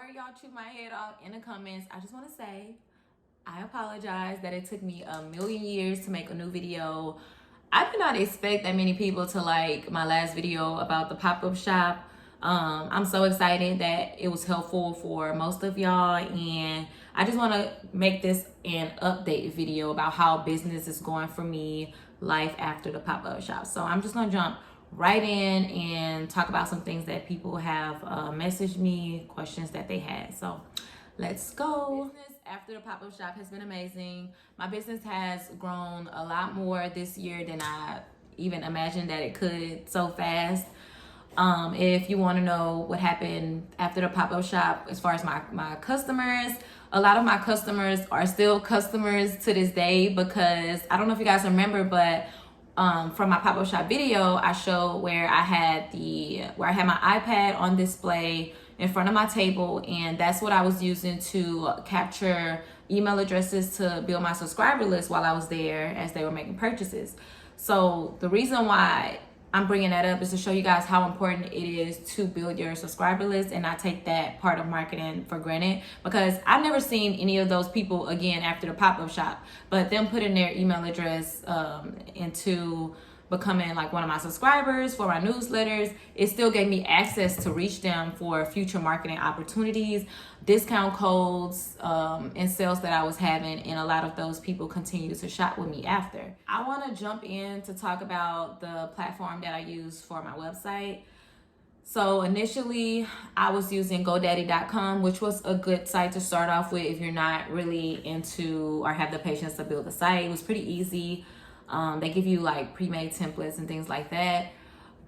before y'all chew my head off in the comments, I just want to say I apologize that it took me a million years to make a new video. I did not expect that many people to like my last video about the pop-up shop. I'm so excited that it was helpful for most of y'all, and I just want to make this an update video about how business is going for me, life after the pop-up shop. So I'm just gonna jump right in and talk about some things that people have messaged me, questions that they had. So let's go. Business after the pop-up shop has been amazing. My business has grown a lot more this year than I even imagined that it could so fast. If you want to know what happened after the pop-up shop as far as my customers, a lot of my customers are still customers to this day, because I don't know if you guys remember, but from my pop-up shop video, I showed where I had my iPad on display in front of my table, and that's what I was using to capture email addresses to build my subscriber list while I was there as they were making purchases. So the reason why I'm bringing that up is to show you guys how important it is to build your subscriber list and not take that part of marketing for granted, because I've never seen any of those people again after the pop-up shop, but them putting their email address into becoming like one of my subscribers for my newsletters, it still gave me access to reach them for future marketing opportunities, discount codes, and sales that I was having, and a lot of those people continue to shop with me after. I want to jump in to talk about the platform that I use for my website. So initially I was using GoDaddy.com, which was a good site to start off with if you're not really into or have the patience to build a site. It was pretty easy. They give you like pre-made templates and things like that.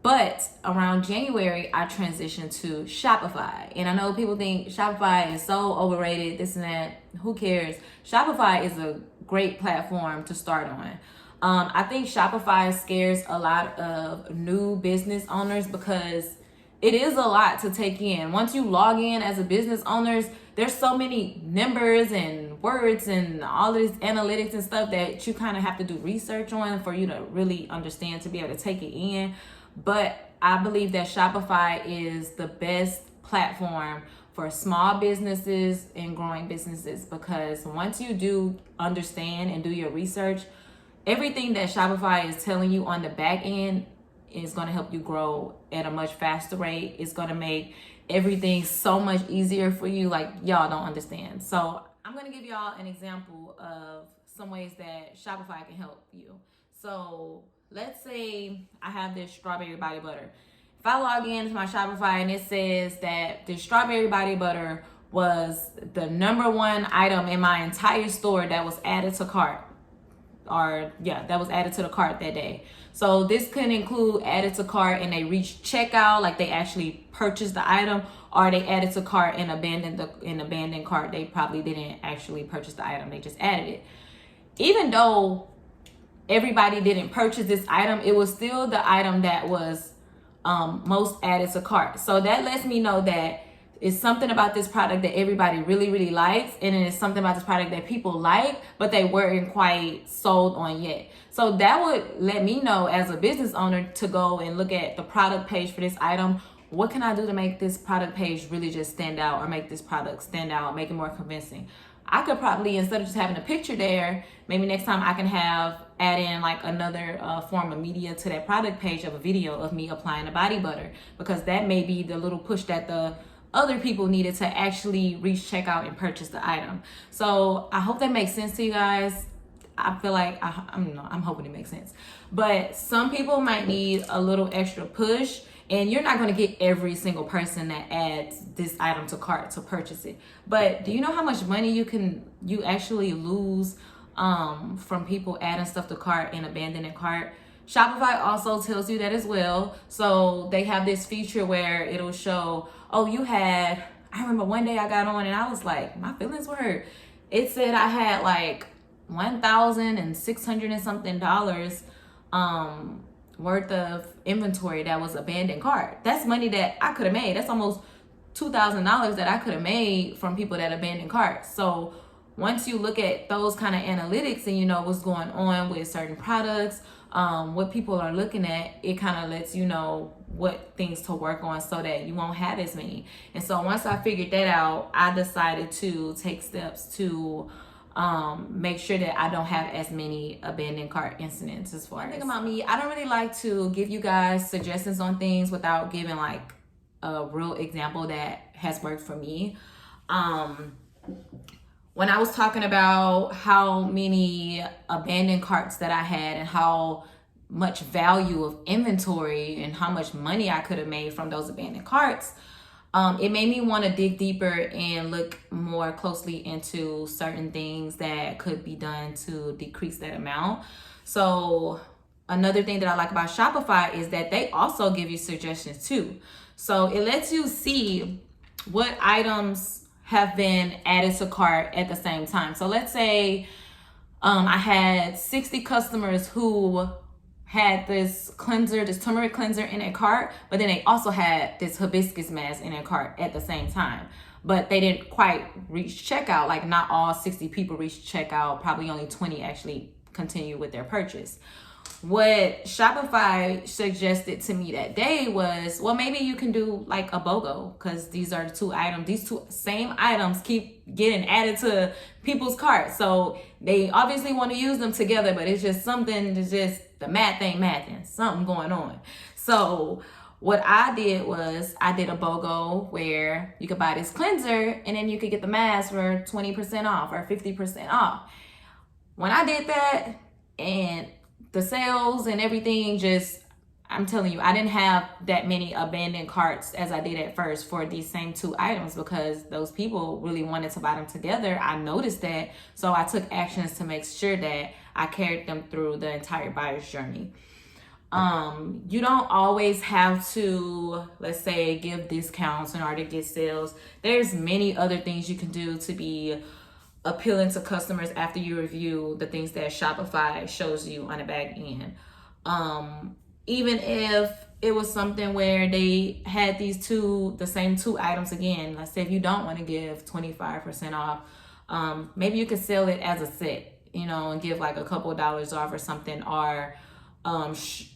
But around January, I transitioned to Shopify. And I know people think Shopify is so overrated, this and that. Who cares? Shopify is a great platform to start on. I think Shopify scares a lot of new business owners because it is a lot to take in. Once you log in as a business owner, there's so many numbers and words and all of this analytics and stuff that you kind of have to do research on for you to really understand, to be able to take it in. But I believe that Shopify is the best platform for small businesses and growing businesses, because once you do understand and do your research, everything that Shopify is telling you on the back end is going to help you grow at a much faster rate. It's going to make everything so much easier for you, like y'all don't understand. So I'm going to give y'all an example of some ways that Shopify can help you. So let's say I have this strawberry body butter. If I log into my Shopify and it says that the strawberry body butter was the #1 item in my entire store that was added to cart, that was added to the cart that day. So this could include added to cart and they reached checkout, like they actually purchased the item, or they added to cart and abandoned cart. They probably didn't actually purchase the item, they just added it. Even though everybody didn't purchase this item, it was still the item that was most added to cart. So that lets me know that it's something about this product that everybody really, really likes, and then it's something about this product that people like, but they weren't quite sold on yet. So that would let me know as a business owner to go and look at the product page for this item. What can I do to make this product page really just stand out, or make this product stand out, make it more convincing? I could probably, instead of just having a picture there, maybe next time I can add in like another form of media to that product page of a video of me applying the body butter, because that may be the little push that the other people needed to actually reach checkout and purchase the item. So I hope that makes sense to you guys. I feel like I'm hoping it makes sense. But some people might need a little extra push, and you're not going to get every single person that adds this item to cart to purchase it. But do you know how much money you actually lose from people adding stuff to cart and abandoning cart? Shopify also tells you that as well. So they have this feature where it'll show, oh, I remember one day I got on and I was like, my feelings were hurt. It said I had like $1,600 and something worth of inventory that was abandoned cart. That's money that I could have made. That's almost $2,000 that I could have made from people that abandoned carts. So once you look at those kind of analytics and you know what's going on with certain products, what people are looking at, it kind of lets you know what things to work on so that you won't have as many. And so once I figured that out, I decided to take steps to make sure that I don't have as many abandoned cart incidents. As far as thing about me, I don't really like to give you guys suggestions on things without giving like a real example that has worked for me. When I was talking about how many abandoned carts that I had and how much value of inventory and how much money I could have made from those abandoned carts, it made me want to dig deeper and look more closely into certain things that could be done to decrease that amount. So another thing that I like about Shopify is that they also give you suggestions too. So it lets you see what items have been added to cart at the same time. So let's say I had 60 customers who had this cleanser, this turmeric cleanser in a cart, but then they also had this hibiscus mask in a cart at the same time. But they didn't quite reach checkout. Like not all 60 people reached checkout. Probably only 20 actually continue with their purchase. What Shopify suggested to me that day was, well, maybe you can do like a BOGO, because these are the two items. These two same items keep getting added to people's carts. So they obviously want to use them together, but it's just something, it's just the math ain't mathing, something going on. So what I did was I did a BOGO where you could buy this cleanser and then you could get the mask for 20% off or 50% off. When I did that, and the sales and everything, just, I'm telling you, I didn't have that many abandoned carts as I did at first for these same two items, because those people really wanted to buy them together. I noticed that, so I took actions to make sure that I carried them through the entire buyer's journey. You don't always have to, let's say, give discounts in order to get sales. There's many other things you can do to be appealing to customers after you review the things that Shopify shows you on the back end. Even if it was something where they had the same two items again, let's say if you don't want to give 25% off, maybe you could sell it as a set, and give like a couple dollars off or something, or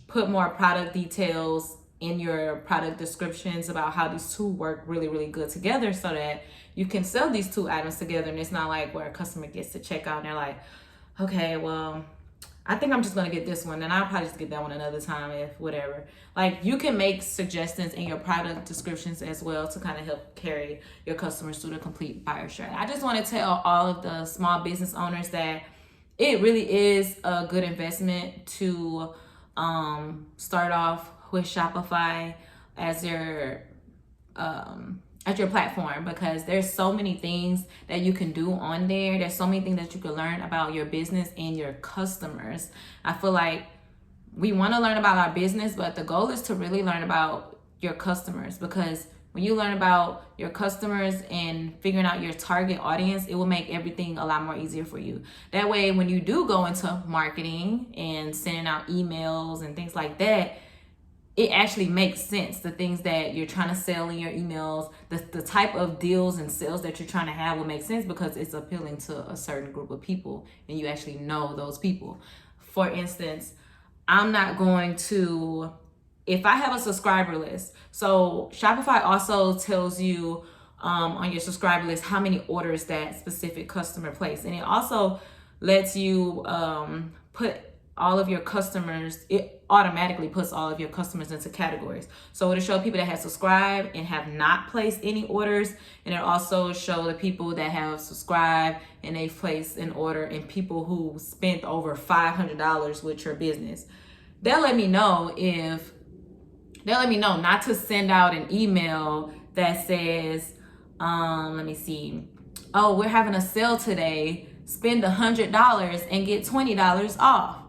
put more product details in your product descriptions about how these two work really, really good together, so that you can sell these two items together. And it's not like where a customer gets to check out and they're like, okay, well, I think I'm just going to get this one, and I'll probably just get that one another time, if whatever. Like, you can make suggestions in your product descriptions as well to kind of help carry your customers through the complete buyer journey. I just want to tell all of the small business owners that it really is a good investment to start off with Shopify as your platform, because there's so many things that you can do on there. There's so many things that you can learn about your business and your customers. I feel like we want to learn about our business, but the goal is to really learn about your customers, because when you learn about your customers and figuring out your target audience, it will make everything a lot more easier for you. That way, when you do go into marketing and sending out emails and things like that, it actually makes sense. The things that you're trying to sell in your emails, the type of deals and sales that you're trying to have will make sense, because it's appealing to a certain group of people and you actually know those people. For instance, I'm not going to, if I have a subscriber list, so Shopify also tells you on your subscriber list how many orders that specific customer placed. And it also lets you put all of your customers, it automatically puts all of your customers into categories. So it'll show people that have subscribed and have not placed any orders, and it'll also show the people that have subscribed and they've placed an order, and people who spent over $500 with your business. They'll let me know not to send out an email that says, let me see, oh, we're having a sale today, spend $100 and get $20 off.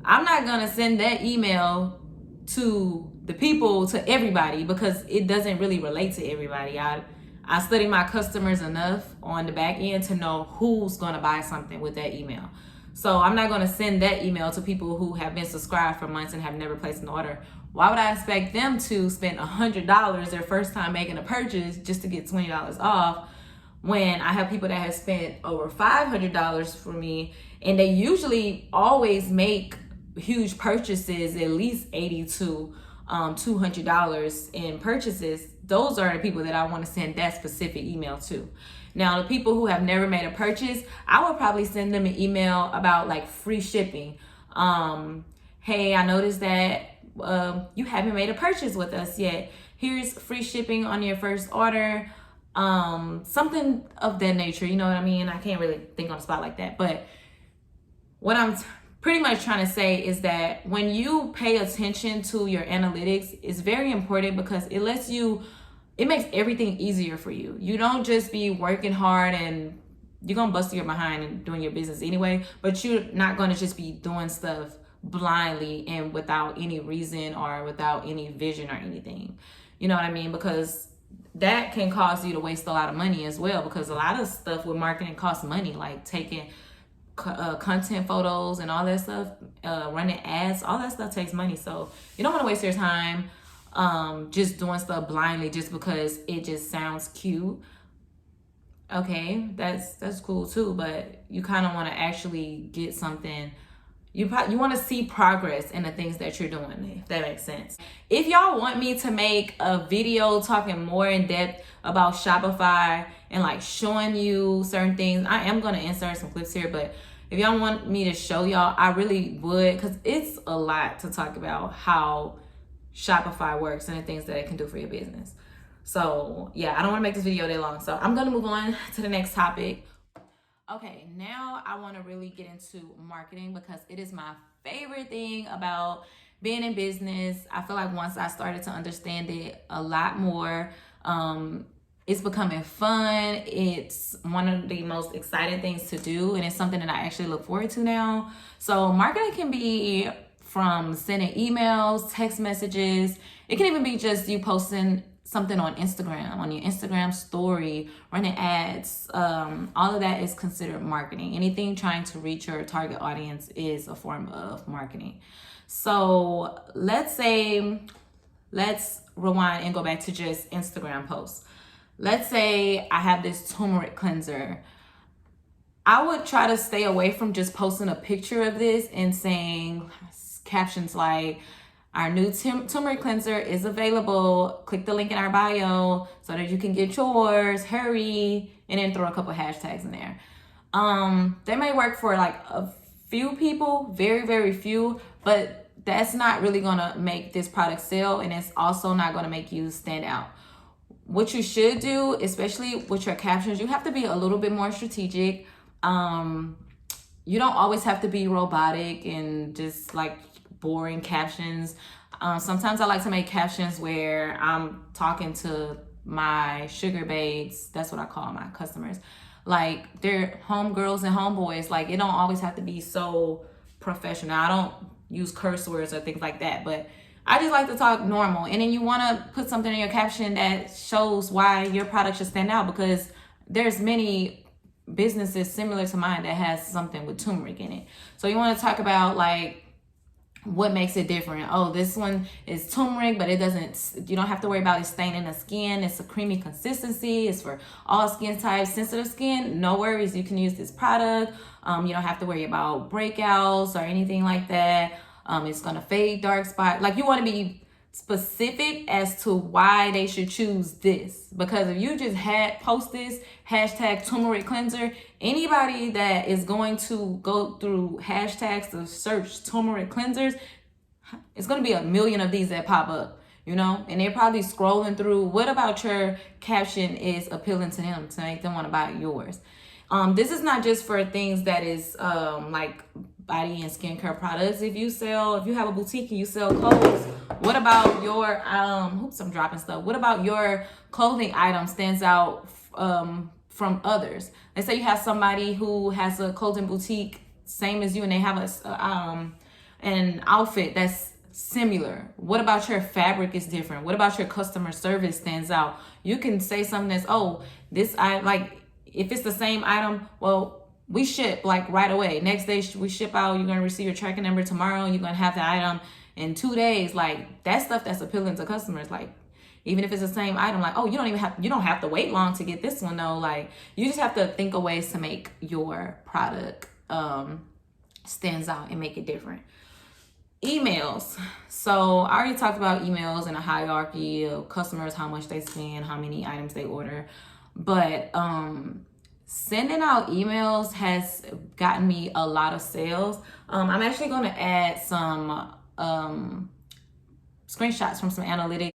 I'm not going to send that email to the people, to everybody, because it doesn't really relate to everybody. I study my customers enough on the back end to know who's going to buy something with that email. So I'm not going to send that email to people who have been subscribed for months and have never placed an order. Why would I expect them to spend $100 their first time making a purchase just to get $20 off, when I have people that have spent over $500 for me, and they usually always make huge purchases, at least $80 to $200 in purchases, those are the people that I want to send that specific email to. Now, the people who have never made a purchase, I would probably send them an email about like free shipping. Hey, I noticed that you haven't made a purchase with us yet. Here's free shipping on your first order. Something of that nature, you know what I mean? I can't really think on the spot like that, but what I'm pretty much trying to say is that when you pay attention to your analytics, it's very important because it makes everything easier for you. You don't just be working hard and you're gonna bust your behind and doing your business anyway, but you're not gonna just be doing stuff blindly and without any reason or without any vision or anything. You know what I mean? Because that can cause you to waste a lot of money as well, because a lot of stuff with marketing costs money, like taking content photos and all that stuff, running ads, all that stuff takes money. So you don't want to waste your time just doing stuff blindly just because it just sounds cute. Okay, that's cool too, but you kind of want to actually get something. You want to see progress in the things that you're doing, if that makes sense. If y'all want me to make a video talking more in depth about Shopify and like showing you certain things, I am going to insert some clips here, but if y'all want me to show y'all, I really would, because it's a lot to talk about how Shopify works and the things that it can do for your business. So yeah, I don't want to make this video that long, so I'm going to move on to the next topic. Okay, now I want to really get into marketing because it is my favorite thing about being in business. I feel like once I started to understand it a lot more, it's becoming fun. It's one of the most exciting things to do, and it's something that I actually look forward to now. So marketing can be from sending emails, text messages. It can even be just you posting something on Instagram, on your Instagram story, running ads. All of that is considered marketing. Anything trying to reach your target audience is a form of marketing. So let's rewind and go back to just Instagram posts. Let's say I have this turmeric cleanser. I would try to stay away from just posting a picture of this and saying captions like, our new turmeric cleanser is available. Click the link in our bio so that you can get yours. Hurry. And then throw a couple hashtags in there. They may work for like a few people, very, very few, but that's not really gonna make this product sell, and it's also not gonna make you stand out. What you should do, especially with your captions, you have to be a little bit more strategic. You don't always have to be robotic and just like boring captions. Sometimes I like to make captions where I'm talking to my sugar babes. That's what I call my customers. Like they're homegirls and homeboys. Like it don't always have to be so professional. I don't use curse words or things like that, but I just like to talk normal. And then you want to put something in your caption that shows why your product should stand out, because there's many businesses similar to mine that has something with turmeric in it. So you want to talk about like what makes it different. Oh, this one is turmeric, but you don't have to worry about it staining the skin. It's a creamy consistency. It's for all skin types. Sensitive skin, no worries. You can use this product. You don't have to worry about breakouts or anything like that. It's going to fade dark spot. Like you want to be specific as to why they should choose this, because if you just post this hashtag turmeric cleanser, anybody that is going to go through hashtags to search turmeric cleansers, it's going to be a million of these that pop up, you know, and they're probably scrolling through. What about your caption is appealing to them to make them want to buy yours? This is not just for things that is like body and skincare products. If you have a boutique and you sell clothes, what about your oops, I'm dropping stuff. What about your clothing item stands out from others? Let's say you have somebody who has a clothing boutique same as you, and they have an outfit that's similar. What about your fabric is different? What about your customer service stands out? You can say something that's, if it's the same item, well, we ship like right away. Next day we ship out. You're gonna receive your tracking number tomorrow. You're gonna have the item in 2 days. Like that stuff that's appealing to customers. Like even if it's the same item, like, oh, you don't have to wait long to get this one though. Like you just have to think of ways to make your product stands out and make it different. Emails. So I already talked about emails and a hierarchy of customers, how much they spend, how many items they order. But sending out emails has gotten me a lot of sales. I'm actually going to add some screenshots from some analytics.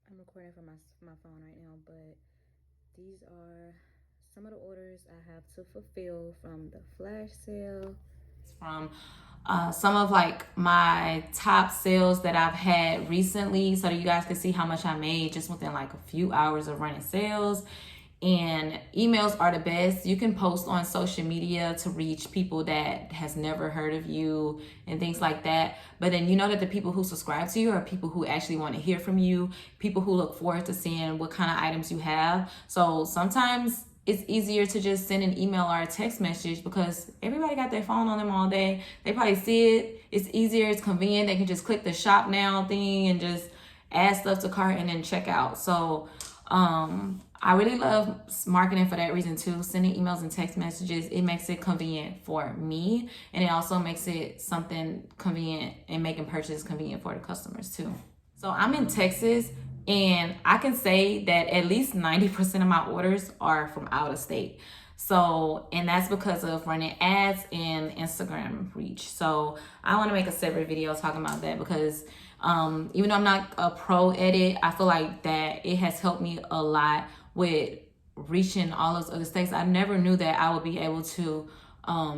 I'm recording from my phone right now, but these are some of the orders I have to fulfill from the flash sale. From some of like my top sales that I've had recently, so that you guys can see how much I made just within like a few hours of running sales. And emails are the best. You can post on social media to reach people that has never heard of you and things like that. But then you know that the people who subscribe to you are people who actually want to hear from you, people who look forward to seeing what kind of items you have. So sometimes it's easier to just send an email or a text message because everybody got their phone on them all day. They probably see it. It's easier. It's convenient. They can just click the shop now thing and just add stuff to cart and then check out. So I really love marketing for that reason too. Sending emails and text messages, it makes it convenient for me, and it also makes it something convenient and making purchases convenient for the customers too. So I'm in Texas, and I can say that at least 90% of my orders are from out of state. So, and that's because of running ads and Instagram reach. So I want to make a separate video talking about that because even though I'm not a pro at it, I feel like that it has helped me a lot with reaching all those other states. I never knew that I would be able to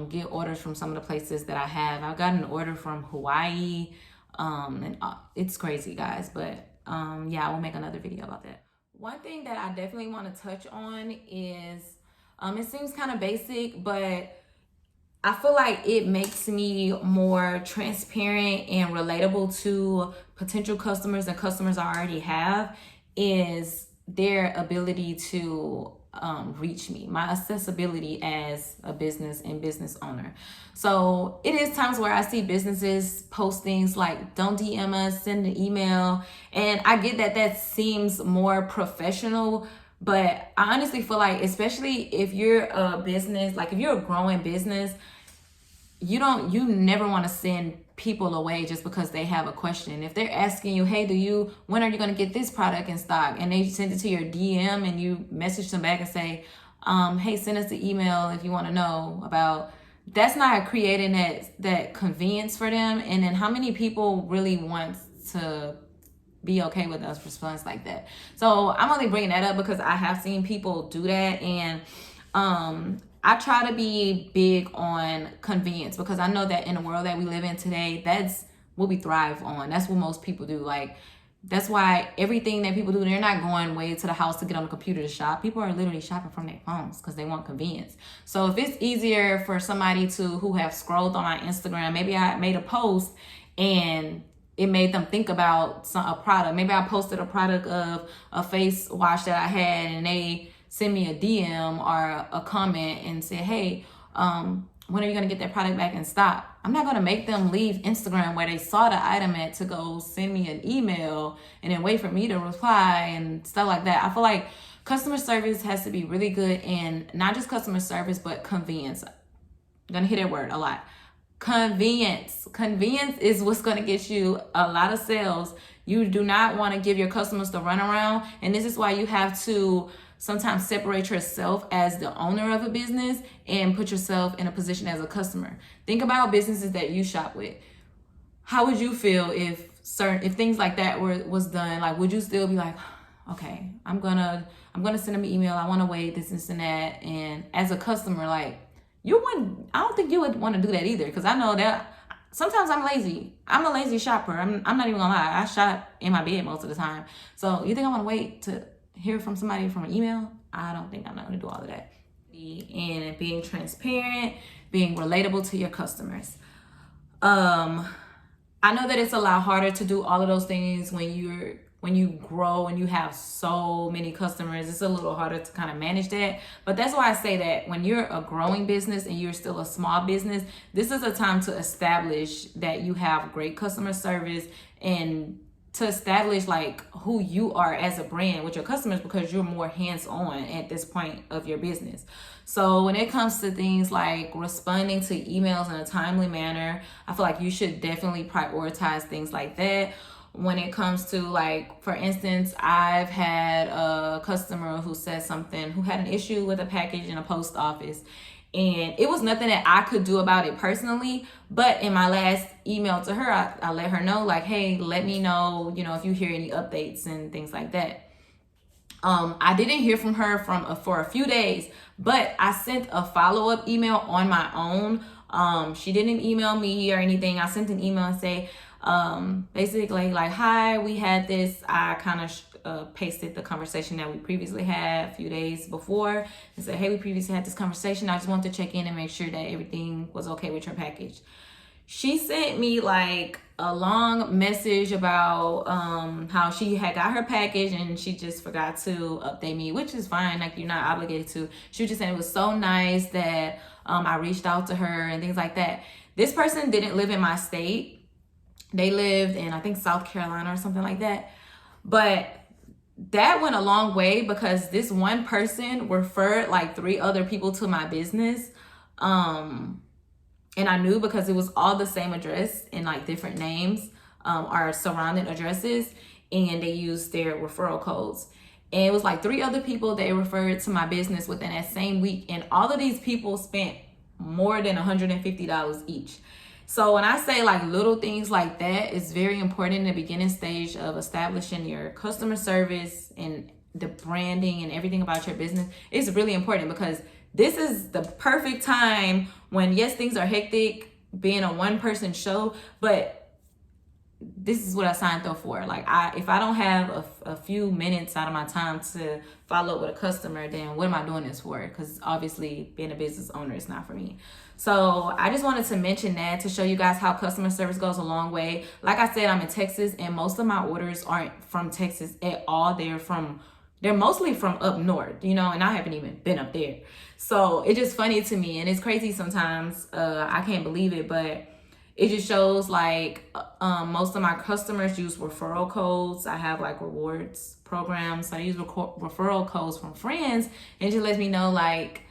get orders from some of the places that I have. I got an order from Hawaii, and it's crazy, guys. But yeah, I will make another video about that. One thing that I definitely want to touch on is it seems kind of basic, but I feel like it makes me more transparent and relatable to potential customers and customers I already have, is their ability to reach me, my accessibility as a business and business owner. So it is times where I see businesses post things like, don't DM us, send an email. And I get that that seems more professional, but I honestly feel like, especially if you're a business, like if you're a growing business, you never want to send people away just because they have a question. If they're asking you, hey, when are you going to get this product in stock? And they send it to your DM and you message them back and say, hey, send us the email if you want to know about. That's not creating that convenience for them. And then how many people really want to be okay with us response like that? So I'm only bringing that up because I have seen people do that, and I try to be big on convenience because I know that in the world that we live in today, that's what we thrive on. That's what most people do. Like, that's why everything that people do, they're not going way to the house to get on the computer to shop. People are literally shopping from their phones because they want convenience. So if it's easier for somebody who have scrolled on my Instagram, maybe I made a post and it made them think about a product. Maybe I posted a product of a face wash that I had, and they send me a DM or a comment and say, hey, when are you going to get that product back in stock? I'm not going to make them leave Instagram where they saw the item at to go send me an email and then wait for me to reply and stuff like that. I feel like customer service has to be really good, and not just customer service, but convenience. I'm going to hear that word a lot. Convenience is what's going to get you a lot of sales. You do not want to give your customers the runaround, and this is why you have to sometimes separate yourself as the owner of a business and put yourself in a position as a customer. Think about businesses that you shop with. How would you feel if things like that was done? Like, would you still be like, okay, I'm gonna send them an email, I want to wait, this and that? And as a customer, like, I don't think you would want to do that either, because I know that sometimes I'm lazy. I'm a lazy shopper. I'm not even gonna lie. I shop in my bed most of the time. So you think I want to wait to hear from somebody from an email? I don't think I'm not going to do all of that. And being transparent, being relatable to your customers. I know that it's a lot harder to do all of those things when you grow and you have so many customers. It's a little harder to kind of manage that. But that's why I say that when you're a growing business and you're still a small business, this is a time to establish that you have great customer service and to establish like who you are as a brand with your customers, because you're more hands-on at this point of your business. So when it comes to things like responding to emails in a timely manner, I feel like you should definitely prioritize things like that. When it comes to, like, for instance, I've had a customer who said something, who had an issue with a package in a post office, and it was nothing that I could do about it personally. But in my last email to her, I let her know, like, hey, let me know, if you hear any updates and things like that. I didn't hear from her for a few days, but I sent a follow-up email on my own. She didn't email me or anything. I sent an email and say, basically like, hi, we had this. I kind of pasted the conversation that we previously had a few days before and said, hey, we previously had this conversation. I just wanted to check in and make sure that everything was okay with your package. She sent me like a long message about how she had got her package and she just forgot to update me, which is fine. Like, you're not obligated to. She was just saying it was so nice that I reached out to her and things like that. This person didn't live in my state. They lived in, I think, South Carolina or something like that. But that went a long way, because this one person referred like 3 other people to my business. And I knew because it was all the same address and like different names, our surrounding addresses, and they used their referral codes. And it was like 3 other people they referred to my business within that same week. And all of these people spent more than $150 each. So when I say like little things like that, it's very important in the beginning stage of establishing your customer service and the branding and everything about your business. It's really important, because this is the perfect time when, yes, things are hectic being a one-person show, but this is what I signed up for. Like, if I don't have a few minutes out of my time to follow up with a customer, then what am I doing this for? Because obviously being a business owner is not for me. So I just wanted to mention that to show you guys how customer service goes a long way. Like I said, I'm in Texas, and most of my orders aren't from Texas at all. They're mostly from up north, and I haven't even been up there. So it's just funny to me, and it's crazy sometimes. I can't believe it, but it just shows like most of my customers use referral codes. I have like rewards programs. So I use referral codes from friends, and it just lets me know like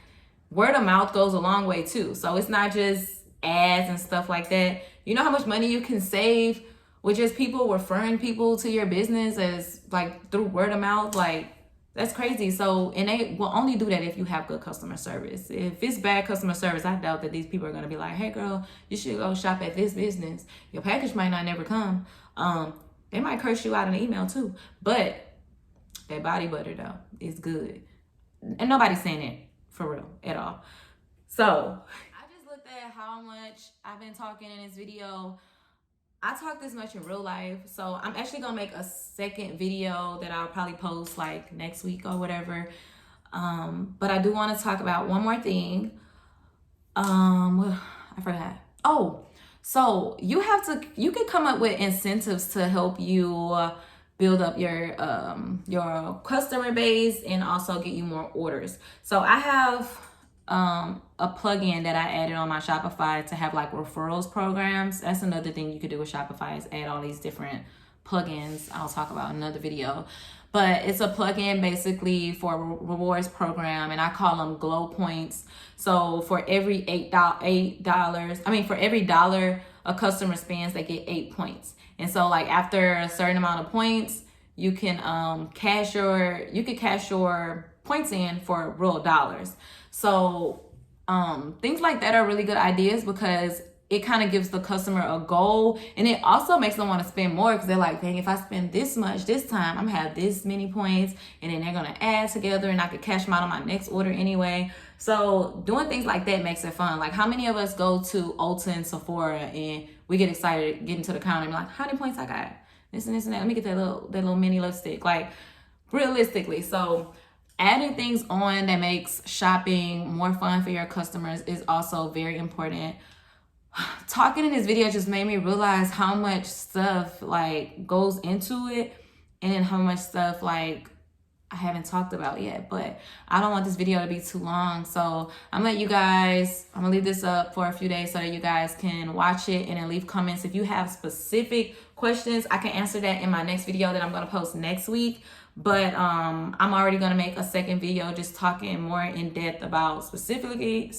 word of mouth goes a long way too. So it's not just ads and stuff like that. You know how much money you can save with just people referring people to your business as like through word of mouth? Like, that's crazy. So, and they will only do that if you have good customer service. If it's bad customer service, I doubt that these people are going to be like, hey girl, you should go shop at this business. Your package might not never come. They might curse you out in an email too. But that body butter though is good. And nobody's saying it for real at all. So I just looked at how much I've been talking in this video. I talk this much in real life, so I'm actually gonna make a second video that I'll probably post like next week or whatever. But I do want to talk about one more thing. I forgot. Oh, so you can come up with incentives to help you build up your customer base and also get you more orders. So I have a plugin that I added on my Shopify to have like referrals programs. That's another thing you could do with Shopify, is add all these different plugins. I'll talk about in another video. But it's a plugin basically for a rewards program, and I call them glow points. So for every for every dollar a customer spends, they get 8 points. And so like after a certain amount of points, you can cash your points in for real dollars. So things like that are really good ideas, because it kind of gives the customer a goal, and it also makes them want to spend more, because they're like, dang, if I spend this much this time, I'm gonna have this many points, and then they're gonna add together and I could cash them out on my next order anyway. So doing things like that makes it fun. Like, how many of us go to Ulta and Sephora and we get excited getting to the counter and be like, how many points I got? This and this and that. Let me get that little mini lipstick. Like, realistically. So adding things on that makes shopping more fun for your customers is also very important. Talking in this video just made me realize how much stuff like goes into it, and then how much stuff like I haven't talked about yet, but I don't want this video to be too long. So I'm gonna leave this up for a few days so that you guys can watch it and then leave comments. If you have specific questions, I can answer that in my next video that I'm gonna post next week. But I'm already gonna make a second video just talking more in depth about specifically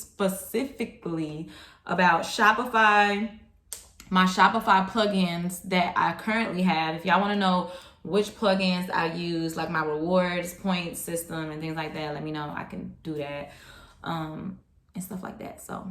about Shopify, my Shopify plugins that I currently have. If y'all wanna know which plugins I use, like my rewards point system and things like that, let me know. I can do that and stuff like that. So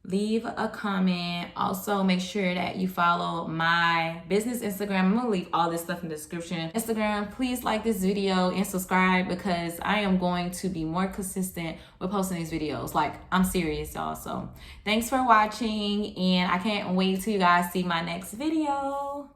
leave a comment. Also, make sure that you follow my business Instagram. I'm gonna leave all this stuff in the description. Instagram, please like this video and subscribe, because I am going to be more consistent with posting these videos. Like, I'm serious, y'all. So thanks for watching, and I can't wait till you guys see my next video.